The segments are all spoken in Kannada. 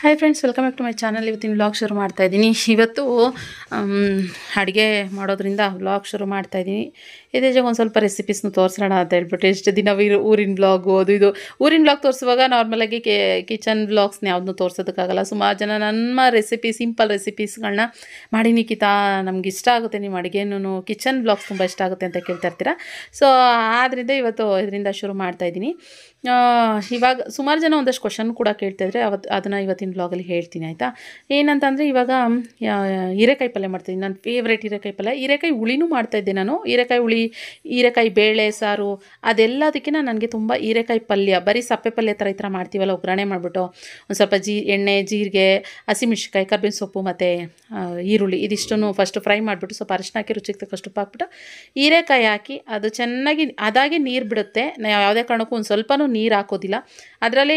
Hi friends, welcome back to my channel. ಇವತ್ತಿನ ವ್ಲಾಗ್ ಶುರು ಮಾಡ್ತಾಯಿದ್ದೀನಿ. ಇವತ್ತು ಅಡುಗೆ ಮಾಡೋದ್ರಿಂದ ವ್ಲಾಗ್ ಶುರು ಮಾಡ್ತಾಯಿದ್ದೀನಿ. ಇದೇ ಜಾಗ ಒಂದು ಸ್ವಲ್ಪ ರೆಸಿಪೀಸ್ನು ತೋರಿಸೋಣ ಅಂತ ಹೇಳ್ಬಿಟ್ಟು. ಎಷ್ಟು ದಿನ ಊರಿನ ವ್ಲಾಗು ಇದು ಊರಿನ ವ್ಲಾಗ್ ತೋರಿಸುವಾಗ ನಾರ್ಮಲಾಗಿ ಕಿಚನ್ ವ್ಲಾಗ್ಸ್ನ ಯಾವುದನ್ನೂ ತೋರಿಸೋದಕ್ಕಾಗಲ್ಲ. ಸುಮಾರು ಜನ ನಮ್ಮ ರೆಸಿಪಿ ಸಿಂಪಲ್ ರೆಸಿಪೀಸ್ಗಳನ್ನ ಮಾಡಿ ನಿಖಿತಾ ನಮ್ಗೆ ಇಷ್ಟ ಆಗುತ್ತೆ, ನಿಮ್ಮ ಅಡುಗೆನೂ ಕಿಚನ್ ವ್ಲಾಗ್ಸ್ ತುಂಬ ಇಷ್ಟ ಆಗುತ್ತೆ ಅಂತ ಕೇಳ್ತಾ ಇರ್ತೀರ. ಸೊ ಆದ್ದರಿಂದ ಇವತ್ತು ಇದರಿಂದ ಶುರು ಮಾಡ್ತಾಯಿದ್ದೀನಿ. ಇವಾಗ ಸುಮಾರು ಜನ ಒಂದಷ್ಟು ಕ್ವಶನ್ ಕೂಡ ಕೇಳ್ತಾಯಿದ್ರೆ ಅದನ್ನು ಇವತ್ತಿನ ವ್ಲಾಗಲ್ಲಿ ಹೇಳ್ತೀನಿ, ಆಯಿತಾ. ಏನಂತಂದರೆ ಇವಾಗ ಹೀರೆಕಾಯಿ ಪಲ್ಯ ಮಾಡ್ತಾಯಿದ್ದೀನಿ. ನನ್ನ ಫೇವ್ರೇಟ್ ಹೀರೆಕಾಯಿ ಪಲ್ಯ. ಹೀರೆಕಾಯಿ ಹುಳಿನೂ ಮಾಡ್ತಾಯಿದ್ದೆ ನಾನು. ಹೀರೆಕಾಯಿ ಹುಳಿ, ಹೀರೆಕಾಯಿ ಬೇಳೆ ಸಾರು, ಅದೆಲ್ಲದಕ್ಕಿಂತ ನನಗೆ ತುಂಬ ಹೀರೆಕಾಯಿ ಪಲ್ಯ, ಬರೀ ಸಪ್ಪೆ ಪಲ್ಯ ಥರ ಈ ಥರ ಮಾಡ್ತೀವಲ್ಲ, ಒಗ್ಗರಣೆ ಮಾಡಿಬಿಟ್ಟು ಒಂದು ಸ್ವಲ್ಪ ಎಣ್ಣೆ, ಜೀರಿಗೆ, ಹಸಿಮೆಣ್ಸಿನ್ಕಾಯಿ, ಕರ್ಬೇವಿನ ಸೊಪ್ಪು ಮತ್ತು ಈರುಳ್ಳಿ ಇದಿಷ್ಟನ್ನು ಫಸ್ಟು ಫ್ರೈ ಮಾಡಿಬಿಟ್ಟು ಸ್ವಲ್ಪ ಅರಿಶಿನ ಹಾಕಿ ರುಚಿಗೆ ತಕ್ಕಷ್ಟು ಉಪ್ಪು ಹಾಕ್ಬಿಟ್ಟು ಹೀರೆಕಾಯಿ ಹಾಕಿ ಅದು ಚೆನ್ನಾಗಿ ಅದಾಗೆ ನೀರು ಬಿಡುತ್ತೆ. ಯಾವುದೇ ಕಾರಣಕ್ಕೂ ಒಂದು ಸ್ವಲ್ಪನೂ ನೀರು ಹಾಕೋದಿಲ್ಲ. ಅದರಲ್ಲಿ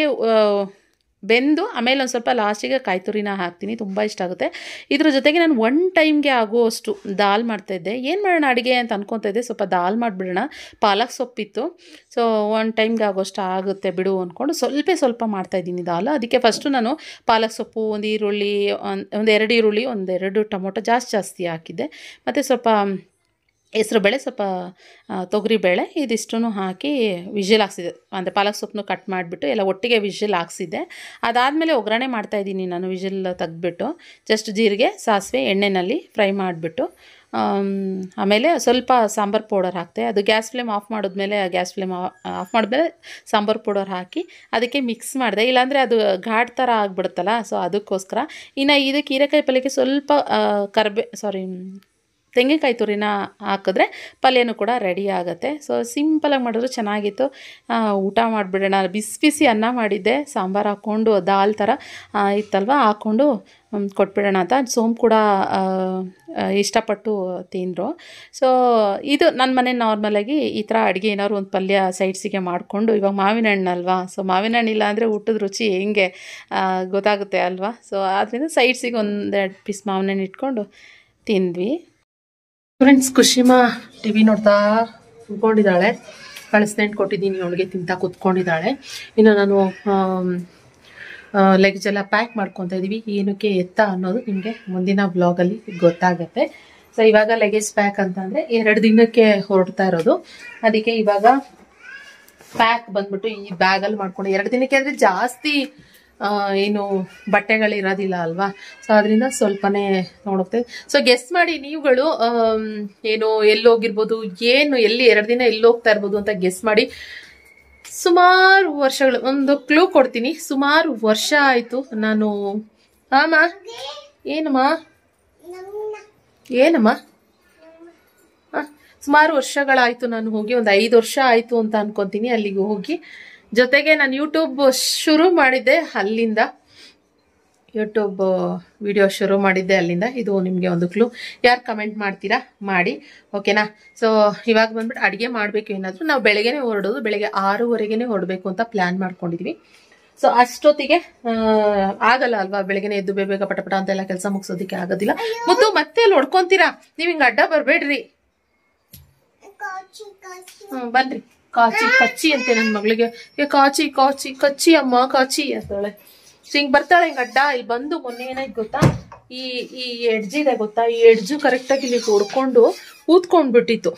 ಬೆಂದು ಆಮೇಲೆ ಒಂದು ಸ್ವಲ್ಪ ಲಾಸ್ಟಿಗೆ ಕಾಯಿ ತುರಿನ ಹಾಕ್ತೀನಿ. ತುಂಬ ಇಷ್ಟ ಆಗುತ್ತೆ. ಇದ್ರ ಜೊತೆಗೆ ನಾನು ಒನ್ ಟೈಮ್ಗೆ ಆಗುವಷ್ಟು ದಾಲ್ ಮಾಡ್ತಾಯಿದ್ದೆ. ಏನು ಮಾಡೋಣ ಅಡುಗೆ ಅಂತ ಅನ್ಕೊತಾ ಇದ್ದೆ. ಸ್ವಲ್ಪ ದಾಲ್ ಮಾಡಿಬಿಡೋಣ, ಪಾಲಕ್ ಸೊಪ್ಪಿತ್ತು. ಸೊ ಒನ್ ಟೈಮ್ಗೆ ಆಗೋಷ್ಟು ಆಗುತ್ತೆ ಬಿಡು ಅಂದ್ಕೊಂಡು ಸ್ವಲ್ಪ ಮಾಡ್ತಾಯಿದ್ದೀನಿ ದಾಲ್. ಅದಕ್ಕೆ ಫಸ್ಟು ನಾನು ಪಾಲಕ್ ಸೊಪ್ಪು, ಒಂದು ಈರುಳ್ಳಿ, ಒಂದೆರಡು ಈರುಳ್ಳಿ, ಒಂದೆರಡು ಟೊಮೊಟೊ ಜಾಸ್ತಿ ಹಾಕಿದ್ದೆ. ಮತ್ತು ಸ್ವಲ್ಪ ಹೆಸರುಬೇಳೆ, ಸ್ವಲ್ಪ ತೊಗರಿಬೇಳೆ ಇದಿಷ್ಟನ್ನು ಹಾಕಿ ವಿಷಲ್ ಹಾಕ್ಸಿದ್ದೆ. ಅಂದರೆ ಪಾಲಕ್ ಸೊಪ್ಪನ್ನು ಕಟ್ ಮಾಡಿಬಿಟ್ಟು ಎಲ್ಲ ಒಟ್ಟಿಗೆ ವಿಷಲ್ ಹಾಕ್ಸಿದ್ದೆ. ಅದಾದಮೇಲೆ ಒಗ್ಗರಣೆ ಮಾಡ್ತಾಯಿದ್ದೀನಿ ನಾನು. ವಿಷಲ್ ತೆಗೆದ್ಬಿಟ್ಟು ಜಸ್ಟ್ ಜೀರಿಗೆ, ಸಾಸಿವೆ, ಎಣ್ಣೆಯಲ್ಲಿ ಫ್ರೈ ಮಾಡಿಬಿಟ್ಟು ಆಮೇಲೆ ಸ್ವಲ್ಪ ಸಾಂಬಾರು ಪೌಡರ್ ಹಾಕ್ತೆ. ಅದು ಗ್ಯಾಸ್ ಫ್ಲೇಮ್ ಆಫ್ ಮಾಡಿದ್ಮೇಲೆ ಸಾಂಬಾರು ಪೌಡರ್ ಹಾಕಿ ಅದಕ್ಕೆ ಮಿಕ್ಸ್ ಮಾಡಿದೆ. ಇಲ್ಲಾಂದರೆ ಅದು ಘಾಟ್ ಥರ ಆಗಿಬಿಡುತ್ತಲ್ಲ, ಸೊ ಅದಕ್ಕೋಸ್ಕರ. ಇನ್ನು ಇದಕ್ಕೆ ಹೀರೆಕಾಯಿ ಪಲ್ಯಕ್ಕೆ ಸ್ವಲ್ಪ ತೆಂಗಿನಕಾಯಿ ತುರಿನ ಹಾಕಿದ್ರೆ ಪಲ್ಯನೂ ಕೂಡ ರೆಡಿ ಆಗುತ್ತೆ. ಸೊ ಸಿಂಪಲಾಗಿ ಮಾಡಿದ್ರು ಚೆನ್ನಾಗಿತ್ತು. ಊಟ ಮಾಡಿಬಿಡೋಣ. ಬಿಸಿ ಅನ್ನ ಮಾಡಿದ್ದೆ, ಸಾಂಬಾರು ಹಾಕ್ಕೊಂಡು ದಾಲ್ ಥರ ಇತ್ತಲ್ವ, ಹಾಕ್ಕೊಂಡು ಕೊಟ್ಬಿಡೋಣ ಅಂತ. ಸೋಮ್ ಕೂಡ ಇಷ್ಟಪಟ್ಟು ತಿಂದರು. ಸೊ ಇದು ನನ್ನ ಮನೆ ನಾರ್ಮಲಾಗಿ ಈ ಥರ ಅಡುಗೆ ಏನಾದ್ರು ಒಂದು ಪಲ್ಯ ಸೈಡ್ಸಿಗೆ ಮಾಡಿಕೊಂಡು. ಇವಾಗ ಮಾವಿನ ಹಣ್ಣು ಅಲ್ವಾ, ಸೊ ಮಾವಿನ ಹಣ್ಣಿಲ್ಲ ಅಂದರೆ ಊಟದ ರುಚಿ ಹೆಂಗೆ ಗೊತ್ತಾಗುತ್ತೆ ಅಲ್ವಾ. ಸೊ ಆದ್ದರಿಂದ ಸೈಡ್ಸಿಗೆ ಒಂದೆರಡು ಪೀಸ್ ಮಾವಿನ ಹಣ್ಣು ಇಟ್ಕೊಂಡು ತಿಂದ್ವಿ. ಫ್ರೆಂಡ್ಸ್, ಖುಷಿಮಾ ಟಿವಿ ನೋಡ್ತಾ ಕೂತ್ಕೊಂಡಿದ್ದಾಳೆ. ಕಳಿಸ್ನೆಂಟು ಕೊಟ್ಟಿದ್ದೀನಿ ಅವಳಿಗೆ, ತಿಂತಾ ಕೂತ್ಕೊಂಡಿದ್ದಾಳೆ. ಇನ್ನು ನಾನು ಲೆಗ್ಸ್ ಎಲ್ಲ ಪ್ಯಾಕ್ ಮಾಡ್ಕೊತಾ ಇದ್ದೀವಿ. ಏನಕ್ಕೆ ಎತ್ತ ಅನ್ನೋದು ನಿಮಗೆ ಮುಂದಿನ ಬ್ಲಾಗಲ್ಲಿ ಗೊತ್ತಾಗುತ್ತೆ. ಸೊ ಇವಾಗ ಲೆಗೇಜ್ ಪ್ಯಾಕ್ ಅಂತಂದರೆ 2 ದಿನಕ್ಕೆ ಹೊರಡ್ತಾ ಇರೋದು. ಅದಕ್ಕೆ ಇವಾಗ ಪ್ಯಾಕ್ ಬಂದ್ಬಿಟ್ಟು ಈ ಬ್ಯಾಗಲ್ಲಿ ಮಾಡ್ಕೊಂಡು 2 ದಿನಕ್ಕೆ ಅಂದರೆ ಜಾಸ್ತಿ ಏನು ಬಟ್ಟೆಗಳಿರೋದಿಲ್ಲ ಅಲ್ವಾ. ಸೊ ಅದರಿಂದ ಸ್ವಲ್ಪನೇ ನೋಡುತ್ತೆ. ಸೊ ಗೆಸ್ ಮಾಡಿ ನೀವುಗಳು ಏನು ಎಲ್ಲೋಗಿರ್ಬೋದು, ಏನು ಎಲ್ಲಿ 2 ದಿನ ಎಲ್ಲೋಗ್ತಾ ಇರ್ಬೋದು ಅಂತ ಗೆಸ್ ಮಾಡಿ. ಸುಮಾರು ವರ್ಷಗಳು, ಒಂದು ಕ್ಲೂ ಕೊಡ್ತೀನಿ. ಸುಮಾರು ವರ್ಷ ಆಯಿತು ನಾನು. ಏನಮ್ಮ ಸುಮಾರು ವರ್ಷಗಳಾಯಿತು ನಾನು ಹೋಗಿ. ಒಂದು 5 ವರ್ಷ ಆಯಿತು ಅಂತ ಅನ್ಕೊತೀನಿ ಅಲ್ಲಿಗೆ ಹೋಗಿ. ಜೊತೆಗೆ ನಾನು ಯೂಟ್ಯೂಬ್ ಶುರು ಮಾಡಿದ್ದೆ ಅಲ್ಲಿಂದ. ಯೂಟ್ಯೂಬ್ ವಿಡಿಯೋ ಶುರು ಮಾಡಿದ್ದೆ ಅಲ್ಲಿಂದ. ಇದು ನಿಮಗೆ ಒಂದು ಕ್ಲೂ. ಯಾರು ಕಮೆಂಟ್ ಮಾಡ್ತೀರಾ ಮಾಡಿ, ಓಕೆನಾ. ಸೊ ಇವಾಗ ಬಂದ್ಬಿಟ್ಟು ಅಡುಗೆ ಮಾಡಬೇಕು. ಏನಾದರೂ ನಾವು ಬೆಳಗ್ಗೆನೇ ಹೊರಡೋದು, ಬೆಳಗ್ಗೆ 6:30ಗೆ ಹೊರಡಬೇಕು ಅಂತ ಪ್ಲ್ಯಾನ್ ಮಾಡ್ಕೊಂಡಿದ್ವಿ. ಸೊ ಅಷ್ಟೊತ್ತಿಗೆ ಆಗಲ್ಲ ಅಲ್ವಾ, ಬೆಳಗ್ಗೆನೆ ಎದ್ದು ಬೇಗ ಪಟಪಟ ಅಂತೆಲ್ಲ ಕೆಲಸ ಮುಗಿಸೋದಕ್ಕೆ ಆಗೋದಿಲ್ಲ. ಮತ್ತೆ ಅಲ್ಲಿ ಹೊಡ್ಕೊಂತೀರಾ ನೀವು, ಹಿಂಗೆ ಅಡ್ಡ ಬರಬೇಡ್ರಿ. ಬನ್ರಿ. ಕಚ್ಚಿ ಅಂತೆ ನನ್ನ ಮಗಳಿಗೆ. ಕಚ್ಚಿ ಅಮ್ಮ ಕಚ್ಚಿ ಅಂತಾಳೆ. ಹಿಂಗ್ ಬರ್ತಾಳೆ, ಹಿಂಗ್ ಅಡ್ಡ. ಇಲ್ಲಿ ಬಂದು ಮೊನ್ನೆ ಏನಾಯ್ತು ಗೊತ್ತಾ, ಈ ಎಡ್ಜಿದೆ ಗೊತ್ತಾ, ಈ ಎಡ್ಜು ಕರೆಕ್ಟಾಗಿ ಇಲ್ಲಿ ಹೊಡ್ಕೊಂಡು ಊದ್ಕೊಂಡ್ಬಿಟ್ಟಿತ್ತು.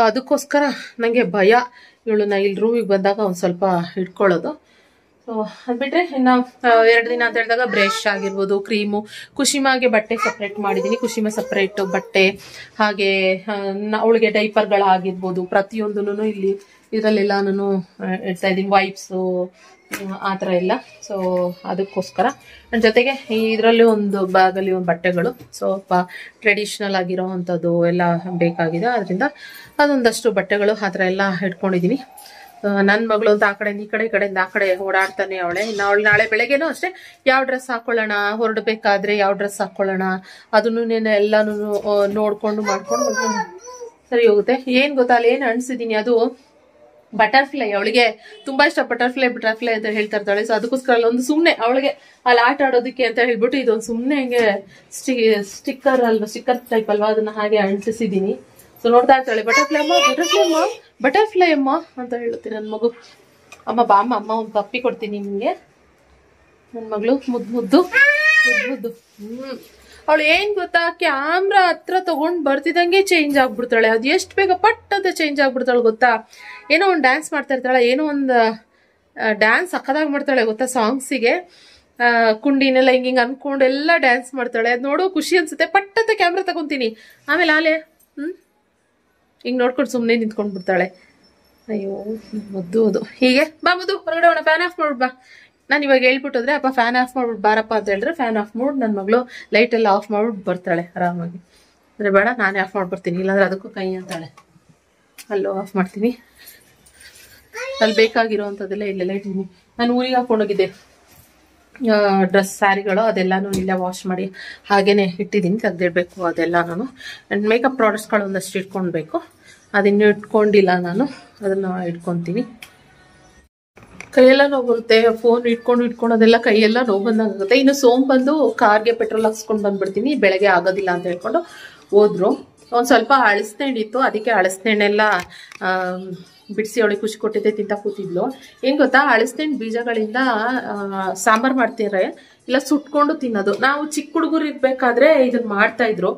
ಅದಕ್ಕೋಸ್ಕರ ನಂಗೆ ಭಯ ಇವಳನ್ನ ಇಲ್ಲಿ ರೂಮಿಗೆ ಬಂದಾಗ ಒಂದ್ ಸ್ವಲ್ಪ ಇಟ್ಕೊಳ್ಳೋದು. ಸೊ ಅದ್ಬಿಟ್ರೆ ಇನ್ನು 2 ದಿನ ಅಂತ ಹೇಳಿದಾಗ ಬ್ರಷ್ ಆಗಿರ್ಬೋದು, ಕ್ರೀಮು, ಕುಶಿಮಾಗೆ ಬಟ್ಟೆ ಸಪ್ರೇಟ್ ಮಾಡಿದ್ದೀನಿ. ಕುಶಿಮಾ ಸಪ್ರೇಟ್ ಬಟ್ಟೆ, ಹಾಗೆ ಅವಳಿಗೆ ಡೈಪರ್ಗಳಾಗಿರ್ಬೋದು ಪ್ರತಿಯೊಂದೂ ಇಲ್ಲಿ ಇದರಲ್ಲೆಲ್ಲಾನು ಇಡ್ತಾ ಇದ್ದೀನಿ. ವೈಪ್ಸು ಆ ಥರ ಎಲ್ಲ. ಸೊ ಅದಕ್ಕೋಸ್ಕರ ನನ್ನ ಜೊತೆಗೆ ಇದರಲ್ಲಿ ಒಂದು ಬ್ಯಾಗಲ್ಲಿ ಒಂದು ಬಟ್ಟೆಗಳು ಸ್ವಲ್ಪ ಟ್ರೆಡಿಷ್ನಲ್ ಆಗಿರೋ ಅಂಥದ್ದು ಎಲ್ಲ ಬೇಕಾಗಿದೆ. ಅದರಿಂದ ಅದೊಂದಷ್ಟು ಬಟ್ಟೆಗಳು ಆ ಥರ ಎಲ್ಲ ಇಟ್ಕೊಂಡಿದ್ದೀನಿ. ನನ್ನ ಮಗಳು ಅಂತ ಆ ಕಡೆಯಿಂದ ಈ ಕಡೆಯಿಂದ ಆ ಕಡೆ ಓಡಾಡ್ತಾನೆ ಅವಳೆ. ಅವಳು ನಾಳೆ ಬೆಳಗ್ಗೆನೂ ಅಷ್ಟೇ ಯಾವ ಡ್ರೆಸ್ ಹಾಕೊಳ್ಳೋಣ, ಹೊರಡಬೇಕಾದ್ರೆ ಯಾವ ಡ್ರೆಸ್ ಹಾಕೊಳ್ಳೋಣ ಅದನ್ನು ಎಲ್ಲಾನು ನೋಡ್ಕೊಂಡು ಮಾಡ್ಕೊಂಡು ಸರಿ ಹೋಗುತ್ತೆ. ಏನು ಗೊತ್ತಾ, ಅಲ್ಲಿ ಏನು ಅನಿಸಿದ್ದೀನಿ, ಅದು ಬಟರ್ಫ್ಲೈ. ಅವಳಿಗೆ ತುಂಬಾ ಇಷ್ಟ ಬಟರ್ಫ್ಲೈ ಅಂತ ಹೇಳ್ತಾ ಇರ್ತಾಳೆ. ಸೊ ಅದಕ್ಕೋಸ್ಕರ ಅಲ್ಲೊಂದು ಸುಮ್ಮನೆ ಅವಳಿಗೆ ಅಲ್ಲಿ ಆಟ ಆಡೋದಕ್ಕೆ ಅಂತ ಹೇಳ್ಬಿಟ್ಟು ಇದೊಂದು ಸುಮ್ಮನೆ ಹಿಂಗೆ ಸ್ಟಿಕ್ಕರ್ ಅಲ್ವಾ, ಸ್ಟಿಕ್ಕರ್ ಟೈಪ್ ಅಲ್ವಾ, ಅದನ್ನ ಹಾಗೆ ಅಂಟಿಸಿದ್ದೀನಿ. ಸೊ ನೋಡ್ತಾ ಇರ್ತಾಳೆ, ಬಟರ್ಫ್ಲೈ ಅಮ್ಮ ಅಂತ ಹೇಳುತ್ತೆ ನನ್ನ ಮಗು. ಅಮ್ಮ ಬಾ ಅಮ್ಮ ಒಂದು ಪಪ್ಪಿ ಕೊಡ್ತೀನಿ ನಿಮಗೆ. ನನ್ನ ಮಗಳು ಮುದ್ದು ಅವಳು ಏನ್ ಗೊತ್ತಾ, ಕ್ಯಾಮ್ರಾ ಹತ್ರ ತಗೊಂಡ್ ಬರ್ತಿದಂಗೆ ಚೇಂಜ್ ಆಗ್ಬಿಡ್ತಾಳೆ. ಅದು ಎಷ್ಟು ಬೇಗ ಪಟ್ಟದ ಚೇಂಜ್ ಆಗ್ಬಿಡ್ತಾಳೆ ಗೊತ್ತಾ. ಏನೋ ಒಂದು ಡ್ಯಾನ್ಸ್ ಮಾಡ್ತಾ ಇರ್ತಾಳೆ, ಏನೋ ಒಂದು ಡ್ಯಾನ್ಸ್ ಸಕ್ಕದಾಗಿ ಮಾಡ್ತಾಳೆ ಗೊತ್ತಾ. ಸಾಂಗ್ಸಿಗೆ ಕುಂಡಿನೆಲ್ಲ ಹಿಂಗಿಂಗ್ ಅನ್ಕೊಂಡು ಎಲ್ಲ ಡ್ಯಾನ್ಸ್ ಮಾಡ್ತಾಳೆ. ಅದು ನೋಡೋ ಖುಷಿ ಅನ್ಸುತ್ತೆ. ಪಟ್ಟದ ಕ್ಯಾಮ್ರಾ ತಗೊಂತೀನಿ, ಆಮೇಲೆ ಹಿಂಗ್ ನೋಡ್ಕೊಂಡು ಸುಮ್ಮನೆ ನಿಂತ್ಕೊಂಡ್ ಬಿಡ್ತಾಳೆ. ಅಯ್ಯೋ ಮುದ್ದು ಅದು. ಹೀಗೆ ಬಾ ಮುದ್ದು ಹೊರಗಡೆ ಹೋಗೋಣ, ಫ್ಯಾನ್ ಆಫ್ ಮಾಡ್ಬಿಡ್ ಬಾ. ನಾನು ಇವಾಗ ಹೇಳ್ಬಿಟ್ಟೋದ್ರೆ ಅಪ್ಪ ಫ್ಯಾನ್ ಆಫ್ ಮಾಡ್ಬಿಟ್ಟು ಬಾರಪ್ಪ ಅಂತ ಹೇಳಿದ್ರೆ ಫ್ಯಾನ್ ಆಫ್ ಮಾಡಿ ನನ್ನ ಮಗಳು ಲೈಟ್ ಎಲ್ಲ ಆಫ್ ಮಾಡ್ಬಿಟ್ಟು ಬರ್ತಾಳೆ ಆರಾಮಾಗಿ. ಅಂದರೆ ಬೇಡ ನಾನೇ ಆಫ್ ಮಾಡ್ಬಿಡ್ತೀನಿ, ಇಲ್ಲಾಂದ್ರೆ ಅದಕ್ಕೂ ಕೈ ಅಂತಾಳೆ. ಅಲ್ಲೋ ಆಫ್ ಮಾಡ್ತೀನಿ. ಅಲ್ಲಿ ಬೇಕಾಗಿರೋವಂಥದ್ದೆಲ್ಲ ಇಲ್ಲೆಲ್ಲ ಇದ್ದೀನಿ. ನಾನು ಊರಿಗೆ ಹಾಕೊಂಡೋಗಿದ್ದೆ ಡ್ರೆಸ್ ಸ್ಯಾರಿಗಳು, ಅದೆಲ್ಲನೂ ಇಲ್ಲೇ ವಾಶ್ ಮಾಡಿ ಹಾಗೇನೆ ಇಟ್ಟಿದ್ದೀನಿ, ತೆಗ್ದಿಡ್ಬೇಕು ಅದೆಲ್ಲ. ನಾನು ಆ್ಯಂಡ್ ಮೇಕಪ್ ಪ್ರಾಡಕ್ಟ್ಸ್ಗಳು ಒಂದಷ್ಟು ಇಟ್ಕೊಳ್ಬೇಕು, ಅದನ್ನು ಇಟ್ಕೊಂಡಿಲ್ಲ ನಾನು, ಅದನ್ನು ಇಟ್ಕೊತೀನಿ. ಕೈಯೆಲ್ಲ ನೋವು ಬರುತ್ತೆ, ಫೋನ್ ಇಟ್ಕೊಂಡು ಅದೆಲ್ಲ ಕೈಯೆಲ್ಲ ನೋವು ಬಂದಂಗಾಗುತ್ತೆ. ಇನ್ನು ಸೋಮ್ ಬಂದು ಕಾರ್ಗೆ ಪೆಟ್ರೋಲ್ ಹಾಕ್ಸ್ಕೊಂಡು ಬಂದ್ಬಿಡ್ತೀನಿ, ಬೆಳಗ್ಗೆ ಆಗೋದಿಲ್ಲ ಅಂತ ಹೇಳ್ಕೊಂಡು ಹೋದ್ರು. ಒಂದು ಸ್ವಲ್ಪ ಅಳಸ್ನೆಣ್ಣಿತ್ತು, ಅದಕ್ಕೆ ಅಳಸ್ನೆಣ್ಣೆಲ್ಲ ಬಿಡಿಸಿ ಅವಳಿಗೆ ಖುಷಿ ಕೊಟ್ಟಿದ್ದೆ, ತಿಂತ ಕೂತಿದ್ಲು. ಏನ್ ಗೊತ್ತಾ, ಅಳಸ್ನೆಣ್ಣು ಬೀಜಗಳಿಂದ ಸಾಂಬಾರ್ ಮಾಡ್ತಿದ್ರೆ ಇಲ್ಲ ಸುಟ್ಕೊಂಡು ತಿನ್ನೋದು. ನಾವು ಚಿಕ್ಕ ಹುಡುಗರು ಇರ್ಬೇಕಾದ್ರೆ ಇದನ್ನ ಮಾಡ್ತಾ ಇದ್ರು.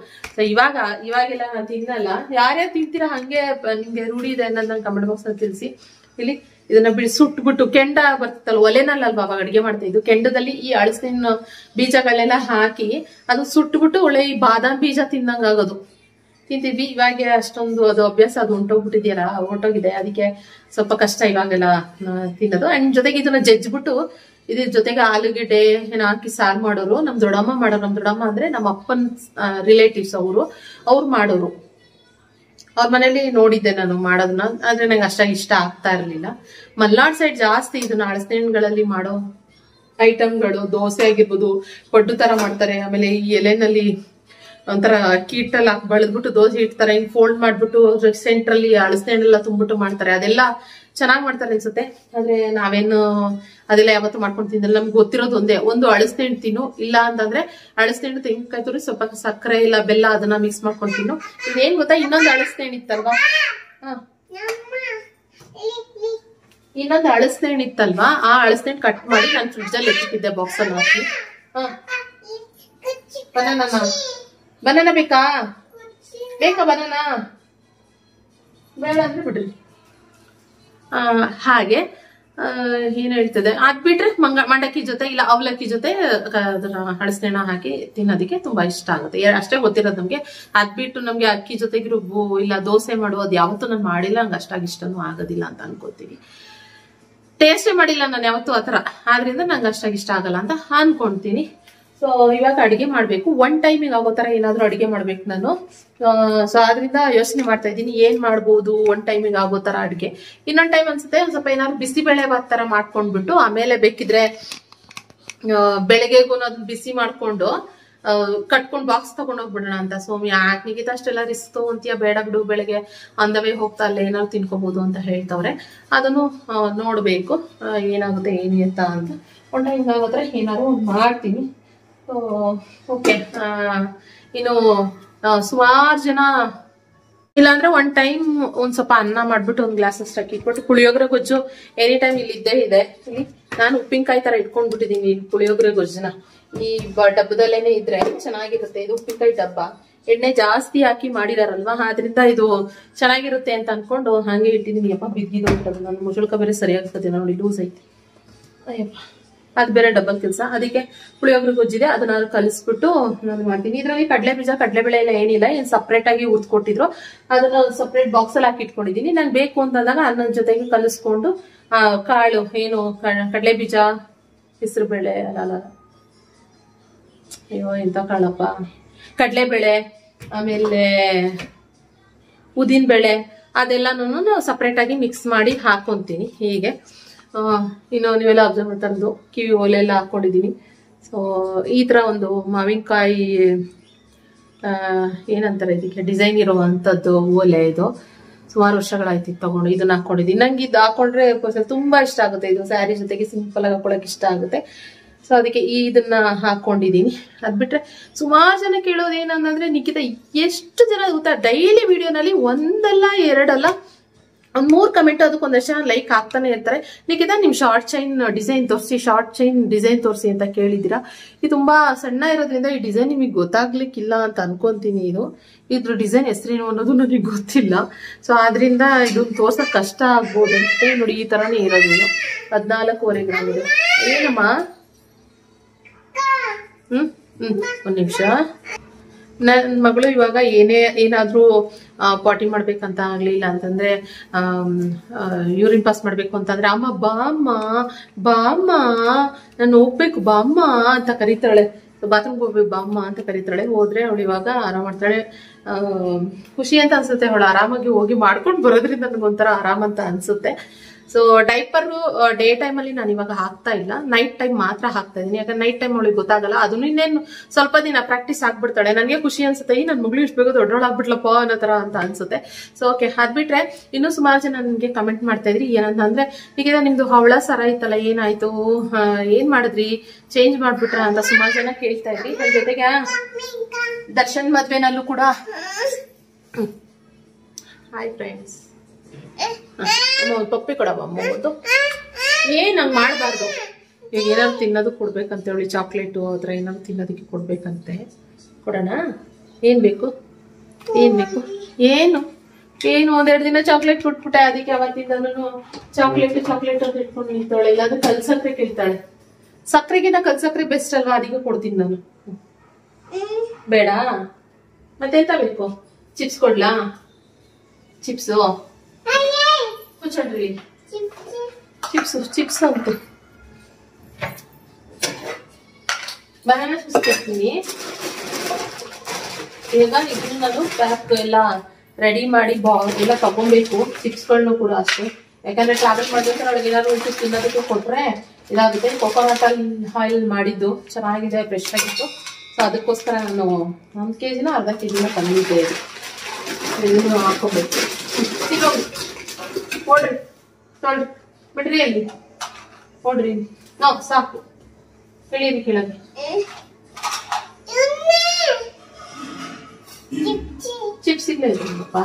ಇವಾಗೆಲ್ಲ ನಾನು ತಿನ್ನಲ್ಲ. ಯಾರ್ಯಾರು ತಿಂತೀರಾ ಹಂಗೆ ನಿಮ್ಗೆ ರೂಢಿ ಇದೆ ಅನ್ನೋದು ನಂಗೆ ಕಮೆಂಟ್ ಬಾಕ್ಸ್ ಅಲ್ಲಿ ತಿಳಿಸಿ. ಇಲ್ಲಿ ಇದನ್ನ ಸುಟ್ಬಿಟ್ಟು ಕೆಂಡ ಬರ್ತಲ್ಲ ಒಲೆನಲ್ಲಲ್ವಾ ಅವಾಗ ಅಡಿಗೆ ಮಾಡ್ತಾ ಇದ್ದು, ಕೆಂಡದಲ್ಲಿ ಈ ಅಳಸಿನ ಬೀಜಗಳೆಲ್ಲ ಹಾಕಿ ಅದು ಸುಟ್ಬಿಟ್ಟು ಒಳ್ಳೆ ಈ ಬಾದಾಮ್ ಬೀಜ ತಿನ್ನಂಗ ಆಗೋದು ತಿಂತಿದ್ವಿ. ಇವಾಗ ಅಷ್ಟೊಂದು ಅದು ಅಭ್ಯಾಸ ಅದು ಹೊಂಟೋಗ್ಬಿಟ್ಟಿದ್ಯಲ್ಲ, ಹೊಂಟೋಗಿದೆ. ಅದಕ್ಕೆ ಸ್ವಲ್ಪ ಕಷ್ಟ ಇವಾಗೆಲ್ಲ ತಿನ್ನೋದು. ಅಂಡ್ ಜೊತೆಗೆ ಇದನ್ನ ಜಜ್ಬಿಟ್ಟು ಇದ್ರ ಜೊತೆಗೆ ಆಲೂಗೆಡ್ಡೆ ಏನೋ ಹಾಕಿ ಸಾರು ಮಾಡೋರು. ನಮ್ ದೊಡ್ಡಮ್ಮ ಮಾಡೋರು. ನಮ್ ದೊಡ್ಡಮ್ಮ ಅಂದ್ರೆ ನಮ್ಮ ಅಪ್ಪನ್ ರಿಲೇಟಿವ್ಸ್ ಅವ್ರು ಮಾಡೋರು. ಅವ್ರ ಮನೇಲಿ ನೋಡಿದ್ದೆ ನಾನು ಮಾಡೋದನ್ನ, ಆದ್ರೆ ನಂಗೆ ಅಷ್ಟಾಗಿ ಇಷ್ಟ ಆಗ್ತಾ ಇರ್ಲಿಲ್ಲ. ಮಲ್ನಾಡ್ ಸೈಡ್ ಜಾಸ್ತಿ ಇದನ್ನ ಅಳಸೆಹಣ್ಣುಗಳಲ್ಲಿ ಮಾಡೋ ಐಟಮ್ಗಳು, ದೋಸೆ ಆಗಿರ್ಬೋದು, ಪಡ್ಡು ತರ ಮಾಡ್ತಾರೆ. ಆಮೇಲೆ ಈ ಎಲೆನಲ್ಲಿ ಒಂಥರ ಅಕ್ಕಿ ಹಿಟ್ಟಲ್ಲಿ ಹಾಕಿ ಬಳದ್ಬಿಟ್ಟು ದೋಸೆ ಇಡ್ತಾರೆ, ಹಿಂಗ್ ಫೋಲ್ಡ್ ಮಾಡ್ಬಿಟ್ಟು ಸೆಂಟ್ರಲ್ಲಿ ಅಳಸೆಹಣ್ಣೆಲ್ಲ ತುಂಬಿಟ್ಟು ಮಾಡ್ತಾರೆ. ಅದೆಲ್ಲ ಚೆನ್ನಾಗಿ ಮಾಡ್ತಾರೆ ಅನ್ಸುತ್ತೆ. ಆದ್ರೆ ನಾವೇನು ಅದೆಲ್ಲ ಯಾವತ್ತು ಮಾಡ್ಕೊಂಡು ತಿಂದಿಲ್ಲ. ನಮ್ಗೆ ಗೊತ್ತಿರೋದು ಒಂದೇ, ಒಂದು ಅಳಸೆಹಣ್ಣು ತಿನ್ನು, ಇಲ್ಲ ಅಂತಂದ್ರೆ ಅಳಸೆಹಣ್ಣು ತೆಂಗಿನಕಾಯಿ ತುರಿ ಸ್ವಲ್ಪ ಸಕ್ಕರೆ ಇಲ್ಲ ಬೆಲ್ಲ ಅದನ್ನ ಮಿಕ್ಸ್ ಮಾಡ್ಕೊಂಡು ತಿನ್ನು. ಇದೇನ್ ಗೊತ್ತಾ, ಇನ್ನೊಂದು ಅಳಸೆಹಣ್ಣು ಇತ್ತಲ್ವಾ, ಇನ್ನೊಂದು ಅಳಸೆಹಣ್ಣು ಇತ್ತಲ್ವಾ, ಆ ಅಳಸೆಹಣ್ಣು ಕಟ್ ಮಾಡಿ ನಾನು ಫ್ರಿಡ್ಜ್ ಅಲ್ಲಿ ಎತ್ತಿಟ್ಟಿದ್ದೆ ಬಾಕ್ಸ್ ಅಲ್ಲಿ ಹಾಕಿ. ಬನಾನ ಬೇಕಾ ಬನಾನ ಬೇಡ ಅಂದ್ರೆ ಬಿಡ್ರಿ. ಹಾಗೆ ಏನ್ ಹೇಳ್ತದೆ, ಅದ್ ಬಿಟ್ರೆ ಮಂಡಕ್ಕಿ ಜೊತೆ ಇಲ್ಲ ಅವಲಕ್ಕಿ ಜೊತೆ ಅದನ್ನ ಹಳಸೆಹಣ್ಣು ಹಾಕಿ ತಿನ್ನೋದಕ್ಕೆ ತುಂಬಾ ಇಷ್ಟ ಆಗುತ್ತೆ. ಅಷ್ಟೇ ಗೊತ್ತಿರೋದು ನಮ್ಗೆ. ಅದ್ ಬಿಟ್ಟು ನಮ್ಗೆ ಅಕ್ಕಿ ಜೊತೆಗೆ ರುಬ್ಬು ಇಲ್ಲ ದೋಸೆ ಮಾಡುವುದು ಯಾವತ್ತೂ ನಾನು ಮಾಡಿಲ್ಲ, ನಂಗೆ ಅಷ್ಟಾಗಿ ಇಷ್ಟನೂ ಆಗೋದಿಲ್ಲ ಅಂತ ಅನ್ಕೋತೀನಿ. ಟೇಸ್ಟೇ ಮಾಡಿಲ್ಲ ನಾನು ಯಾವತ್ತೂ ಆತರ, ಆದ್ರಿಂದ ನಂಗೆ ಅಷ್ಟಾಗಿ ಇಷ್ಟ ಆಗಲ್ಲ ಅಂತ ಅನ್ಕೊಂತೀನಿ. ಸೊ ಇವಾಗ ಅಡಿಗೆ ಮಾಡ್ಬೇಕು, ಒನ್ ಟೈಮಿಗೆ ಆಗೋ ತರ ಏನಾದ್ರು ಅಡಿಗೆ ಮಾಡ್ಬೇಕು ನಾನು. ಸೊ ಆದ್ರಿಂದ ಯೋಚನೆ ಮಾಡ್ತಾ ಇದ್ದೀನಿ ಏನ್ ಮಾಡ್ಬೋದು ಒನ್ ಟೈಮಿಗೆ ಆಗೋ ತರ ಅಡಿಗೆ. ಇನ್ನೊಂದ್ ಟೈಮ್ ಅನ್ಸುತ್ತೆ ಒಂದ್ ಸ್ವಲ್ಪ ಏನಾದ್ರು ಬಿಸಿಬೇಳೆ ಭಾತ್ ತರ ಮಾಡ್ಕೊಂಡ್ಬಿಟ್ಟು ಆಮೇಲೆ ಬೇಕಿದ್ರೆ ಬೆಳಗ್ಗೆಗೂ ಅದನ್ನ ಬಿಸಿ ಮಾಡ್ಕೊಂಡು ಕಟ್ಕೊಂಡ್ ಬಾಕ್ಸ್ ತಗೊಂಡ್ ಹೋಗ್ಬಿಡೋಣ ಅಂತ. ಸೋಮಿ ನಿಗಿತ ಅಷ್ಟೆಲ್ಲ ರಿಸ್ಕ್ ತಗೊಂತೀಯ, ಬೇಡ ಬಿಡು, ಬೆಳಗ್ಗೆ ಅಂದವೇ ಹೋಗ್ತಾ ಅಲ್ಲೇ ಏನಾದ್ರು ತಿನ್ಕೋಬಹುದು ಅಂತ ಹೇಳ್ತವ್ರೆ. ಅದನ್ನು ನೋಡ್ಬೇಕು ಏನಾಗುತ್ತೆ ಏನು ಎತ್ತ ಅಂತ. ಒನ್ ಟೈಮ್ ಆಗೋದ್ರೆ ಏನಾದ್ರು ಮಾಡ್ತೀನಿ. ಓಕೆ, ಇನ್ನು ಸುಮಾರು ಜನ ಇಲ್ಲಾಂದ್ರೆ ಒನ್ ಟೈಮ್ ಒಂದ್ ಸ್ವಲ್ಪ ಅನ್ನ ಮಾಡ್ಬಿಟ್ಟು ಒಂದ್ ಗ್ಲಾಸ್ ಅಷ್ಟು ಅಕ್ಕಿ ಇಟ್ಬಿಟ್ಟು ಪುಳಿಯೋಗರೆ ಗೊಜ್ಜು ಎನಿ ಟೈಮ್ ಇಲ್ಲಿ ಇದ್ದೇ ಇದೆ. ಇಲ್ಲಿ ನಾನು ಉಪ್ಪಿನಕಾಯಿ ತರ ಇಟ್ಕೊಂಡ್ಬಿಟ್ಟಿದೀನಿ ಪುಳಿಯೋಗರೆ ಗೊಜ್ಜನ. ಈ ಡಬ್ಬದಲ್ಲೇನೆ ಇದ್ರೆ ಚೆನ್ನಾಗಿರುತ್ತೆ. ಇದು ಉಪ್ಪಿನಕಾಯಿ ಡಬ್ಬ, ಎಣ್ಣೆ ಜಾಸ್ತಿ ಹಾಕಿ ಮಾಡಿದಾರಲ್ವಾ, ಆದ್ರಿಂದ ಇದು ಚೆನ್ನಾಗಿರುತ್ತೆ ಅಂತ ಅನ್ಕೊಂಡು ಹಾಗೆ ಇಟ್ಟಿದೀನಿ. ಅಪ್ಪ ಬಿದ್ದಿದ್ದು ನನ್ನ ಮುಜುಳ್ಕ ಬೇರೆ ಸರಿಯಾಗ್ತದೆ ನೋಡಿ, ಲೂಸ್ ಐತಿ. ಅಯ್ಯಪ್ಪ ಅದು ಬೇರೆ ಡಬ್ಬಲ್ ಕೆಲಸ. ಅದಕ್ಕೆ ಪುಳಿಯೋಗರೆ ಗೊಜ್ಜಿದೆ, ಅದನ್ನ ಕಲಿಸ್ಬಿಟ್ಟು ನಾನು ಮಾಡ್ತೀನಿ. ಇದ್ರಲ್ಲಿ ಕಡಲೆ ಬೀಜ ಕಡಲೆಬೇಳೆ ಎಲ್ಲ ಏನಿಲ್ಲ, ಏನ್ ಸಪ್ರೇಟ್ ಆಗಿ ಉರ್ದ್ಕೊಟ್ಟಿದ್ರು, ಅದನ್ನ ಸಪ್ರೇಟ್ ಬಾಕ್ಸ್ ಅಲ್ಲಿ ಹಾಕಿ ಇಟ್ಕೊಂಡಿದೀನಿ. ನಂಗೆ ಬೇಕು ಅಂತಂದಾಗ ಅನ್ನದ ಜೊತೆಗೆ ಕಲಿಸ್ಕೊಂಡು ಕಾಳು ಏನು ಕಡಲೆ ಬೀಜ, ಹೆಸರು ಬೇಳೆ ಅಲ್ಲ, ಅಯ್ಯೋ ಎಂತ ಕಾಳಪ್ಪ, ಕಡಲೆಬೇಳೆ, ಆಮೇಲೆ ಉದ್ದಿನ ಬೇಳೆ, ಅದೆಲ್ಲನೂ ಸಪ್ರೇಟ್ ಆಗಿ ಮಿಕ್ಸ್ ಮಾಡಿ ಹಾಕೊಂತೀನಿ ಹೀಗೆ. ಇನ್ನು ನೀವೆಲ್ಲ ಅಬ್ಸರ್ವ್ ಮಾಡ್ತಾ ಇರೋದು ಕಿವಿ ಓಲೆ ಎಲ್ಲ ಹಾಕೊಂಡಿದೀನಿ. ಸೊ ಈ ತರ ಒಂದು ಮಾವಿನಕಾಯಿ ಏನಂತಾರೆ ಇದಕ್ಕೆ ಡಿಸೈನ್ ಇರುವಂತದ್ದು ಓಲೆ. ಇದು ಸುಮಾರು ವರ್ಷಗಳಾಯ್ತು ತಗೊಂಡು ಇದನ್ನ ಹಾಕೊಂಡಿದೀನಿ. ನಂಗೆ ಇದು ಹಾಕೊಂಡ್ರೆ ತುಂಬಾ ಇಷ್ಟ ಆಗುತ್ತೆ. ಇದು ಸ್ಯಾರಿ ಜೊತೆಗೆ ಸಿಂಪಲ್ ಆಗಿ ಹಾಕೊಳಕ್ ಇಷ್ಟ ಆಗುತ್ತೆ. ಸೊ ಅದಕ್ಕೆ ಇದನ್ನ ಹಾಕೊಂಡಿದೀನಿ. ಅದ್ ಬಿಟ್ರೆ ಸುಮಾರು ಜನ ಕೇಳೋದು ಏನಂದ್ರೆ, ನಿಖಿತ ಎಷ್ಟು ಜನ ಗೊತ್ತಾ ಡೈಲಿ ವಿಡಿಯೋನಲ್ಲಿ ಒಂದಲ್ಲ ಎರಡಲ್ಲ ಒಂದು 3 ಕಮೆಂಟ್ ಅದಕ್ಕೆ ಒಂದಷ್ಟು ಜನ ಲೈಕ್ ಆಗ್ತಾನೆ ಇರ್ತಾರೆ. ನಿಖಿತಾ ನಿಮ್ ಶಾರ್ಟ್ ಚೈನ್ ಡಿಸೈನ್ ತೋರಿಸಿ ಅಂತ ಕೇಳಿದ್ದೀರಾ. ಇದು ತುಂಬಾ ಸಣ್ಣ ಇರೋದ್ರಿಂದ ಈ ಡಿಸೈನ್ ನಿಮಗೆ ಗೊತ್ತಾಗ್ಲಿಕ್ಕಿಲ್ಲ ಅಂತ ಅನ್ಕೊಂತೀನಿ. ಇದ್ರ ಡಿಸೈನ್ ಹೆಸರೇನು ಅನ್ನೋದು ನನಗೆ ಗೊತ್ತಿಲ್ಲ. ಸೊ ಆದ್ರಿಂದ ಇದು ತೋರ್ಸಕ್ ಕಷ್ಟ ಆಗ್ಬೋದು ಅಷ್ಟೇ. ನೋಡಿ ಈ ತರಾನೇ ಇರೋದು. 14.25 ಗ್ರಾಮ್ ಇದೆ. ಏನಮ್ಮ? ಒಂದ್ ನಿಮಿಷ. ನನ್ನ ಮಗಳು ಇವಾಗ ಏನಾದ್ರೂ ಪಾಟಿ ಮಾಡ್ಬೇಕಂತ ಆಗ್ಲಿಲ್ಲ ಅಂತಂದ್ರೆ ಯೂರಿನ್ ಪಾಸ್ ಮಾಡ್ಬೇಕು ಅಂತಂದ್ರೆ ಅಮ್ಮ ಬಾಮ್ಮ ನಾನು ಹೋಗ್ಬೇಕು ಬಾಮ್ಮ ಅಂತ ಕರೀತಾಳೆ. ಬಾತ್ರೂಮ್ಗೆ ಹೋಗ್ಬೇಕು ಬಾಮ್ಮ ಅಂತ ಕರೀತಾಳೆ. ಹೋದ್ರೆ ಅವಳು ಇವಾಗ ಆರಾಮ್ ಮಾಡ್ತಾಳೆ. ಖುಷಿ ಅಂತ ಅನ್ಸುತ್ತೆ. ಅವಳು ಆರಾಮಾಗಿ ಹೋಗಿ ಮಾಡ್ಕೊಂಡು ಬರೋದ್ರಿಂದ ನನಗೊಂಥರ ಆರಾಮ್ ಅಂತ ಅನ್ಸುತ್ತೆ. ಸೊ ಡೈಪರ್ ಡೇ ಟೈಮ್ ಅಲ್ಲಿ ನಾನು ಇವಾಗ ಹಾಕ್ತಾ ಇಲ್ಲ, ನೈಟ್ ಟೈಮ್ ಮಾತ್ರ ಹಾಕ್ತಾ ಇದೀನಿ. ಯಾಕಂದ್ರೆ ನೈಟ್ ಟೈಮ್ ಅವಳಿಗೆ ಗೊತ್ತಾಗಲ್ಲ. ಅದನ್ನು ಇನ್ನೇನು ಸ್ವಲ್ಪ ದಿನ ಪ್ರಾಕ್ಟೀಸ್ ಆಗ್ಬಿಡ್ತಾಳೆ. ನನಗೆ ಖುಷಿ ಅನ್ಸುತ್ತೆ, ಈ ನನ್ನ ಮಗಳು ಇಷ್ಟು ಬೇಗ ದೊಡ್ಡವಳಾಗ್ಬಿಟ್ಲಪ್ಪ ಅನ್ನೋ ತರ ಅಂತ ಅನ್ಸುತ್ತೆ. ಸೊ ಓಕೆ, ಅದ್ಬಿಟ್ರೆ ಇನ್ನೂ ಸುಮಾರು ಜನ ನನಗೆ ಕಮೆಂಟ್ ಮಾಡ್ತಾ ಇದ್ರಿ. ಏನಂತಂದ್ರೆ ಈಗ ನಿಮ್ದು ಹವಳ ಸರ ಇತ್ತಲ್ಲ, ಏನಾಯ್ತು, ಏನ್ ಮಾಡಿದ್ರಿ, ಚೇಂಜ್ ಮಾಡ್ಬಿಟ್ರ ಅಂತ ಸುಮಾರು ಜನ ಕೇಳ್ತಾ ಇದ್ರಿ. ಅದ್ರ ಜೊತೆಗೆ ದರ್ಶನ್ ಮದ್ವೆನಲ್ಲೂ ಕೂಡ ಹಾಯ್ ಫ್ರೆಂಡ್ಸ್ ಪಪ್ಪಿ ಕೊಡಮ್ಮ ಒಂದು. ಏನ್ ಹಂಗ್ ಮಾಡ್ಬಾರ್ದು. ಈಗ ಏನಾದ್ರು ತಿನ್ನೋದು ಕೊಡ್ಬೇಕಂತ ಹೇಳಿ, ಚಾಕ್ಲೇಟು ಅದ್ರ ಏನಾದ್ರು ತಿನ್ನೋದಕ್ಕೆ ಕೊಡ್ಬೇಕಂತೆ. ಕೊಡೋಣ? ಏನ್ ಬೇಕು ಏನು ಒಂದೆರಡು ದಿನ ಚಾಕ್ಲೇಟ್ ಕೊಟ್ಬಿಟ್ಟೆ. ಅದಕ್ಕೆ ಅವತ್ತಿಂದನು ಚಾಕ್ಲೇಟ್ ಅಂತ ಇಟ್ಕೊಂಡು ನಿಲ್ತಾಳೆ. ಇಲ್ಲಾಂದ್ರೆ ಕಲ್ಸಕ್ರೆ ಕೇಳ್ತಾಳೆ. ಸಕ್ಕರೆಗಿನ ಕಲ್ಸಕ್ರೆ ಬೆಸ್ಟ್ ಅಲ್ವಾ, ಅದಕ್ಕೆ ಕೊಡ್ತೀನಿ ನಾನು. ಬೇಡ? ಮತ್ತೆಂತ ಬೇಕು? ಚಿಪ್ಸ್ ಕೊಡ್ಲಾ? ಚಿಪ್ಸು ಕುಚ್ಚಡ್ರಿ, ಚಿಪ್ಸ್ ಅಂತ ಬನಾನಾ ಚಿಪ್ಸ್ ಕೊಡ್ತೀನಿ. ಈಗ ಇದನ್ನ ನಾನು ಪ್ಯಾಕ್ ಎಲ್ಲ ರೆಡಿ ಮಾಡಿ ಎಲ್ಲ ತಗೊಬೇಕು. ಚಿಪ್ಸ್ಗಳನ್ನು ಕೂಡ ಅಷ್ಟೇ. ಯಾಕಂದ್ರೆ ಟ್ರಾವೆಲ್ ಮಾಡ್ಬೇಕಾದ್ರೆ ಅವಳಿಗೆ ಏನಾದ್ರು ಚಿಪ್ಸ್ ತಿನ್ನೋದಕ್ಕೆ ಕೊಟ್ರೆ ಇದಾಗುತ್ತೆ. ಕೊಕೊನಟ್ ಆಯಿಲ್ ಮಾಡಿದ್ದು ಚೆನ್ನಾಗಿದೆ, ಫ್ರೆಶ್ ಆಗಿತ್ತು. ಸೊ ಅದಕ್ಕೋಸ್ಕರ ನಾನು 1 kg ಅರ್ಧ kg ತಂದಿದ್ದೆ. ಇದನ್ನು ಹಾಕೋಬೇಕು. ನೋಡ್ರಿ ಬಿಡ್ರಿ, ಅಲ್ಲಿ ನೋಡ್ರಿ. ಸಾಕು, ಇಳಿಯಿರಿ ಕೆಳಗೆ. ಚಿಪ್ಸ್ ಇಲ್ಲ ಇದಪ್ಪ.